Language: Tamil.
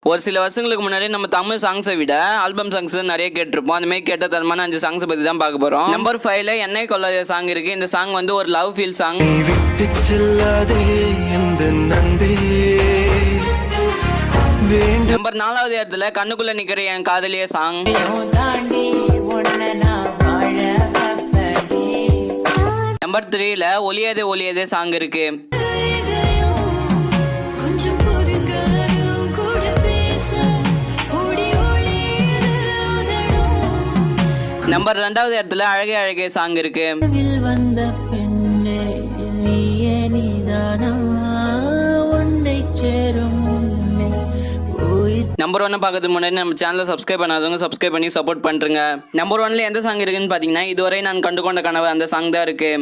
ஒரு சில வருஷங்களுக்கு முன்னாடி நம்ம தமிழ் சாங்ஸை விட ஆல்பம் சாங்ஸ் நிறைய கேட்டிருப்போம். அந்த மாதிரி கேட்ட தரமான 5 சாங்ஸ் பத்தி தான் பார்க்க போறோம். நம்பர் 5ல என்னை கொள்ளாத சாங் இருக்கு. இந்த சாங் வந்து ஒரு லவ் ஃபீல் சாங். நம்பர் 4வது இடத்துல கண்ணுக்குள்ள நிக்கிற என் காதலிய சாங். நம்பர் 3ல ஒளியதே ஒளியதே சாங் இருக்கு. நம்பர் 2வது இடத்துல அழகே அழகே சாங் இருக்கு. நம்பர் 1 பார்க்கறதுக்கு முன்னாடி நம்ம சேனலை சப்ஸ்கிரைப் பண்ணாதவங்க சப்ஸ்கிரைப் பண்ணி சப்போர்ட் பண்ணுங்க. நம்பர் 1ல எந்த சாங் இருக்குன்னு பாத்தீங்கன்னா இதுவரை நான் கண்டுகொண்ட கனவு அந்த சாங் தான் இருக்கு.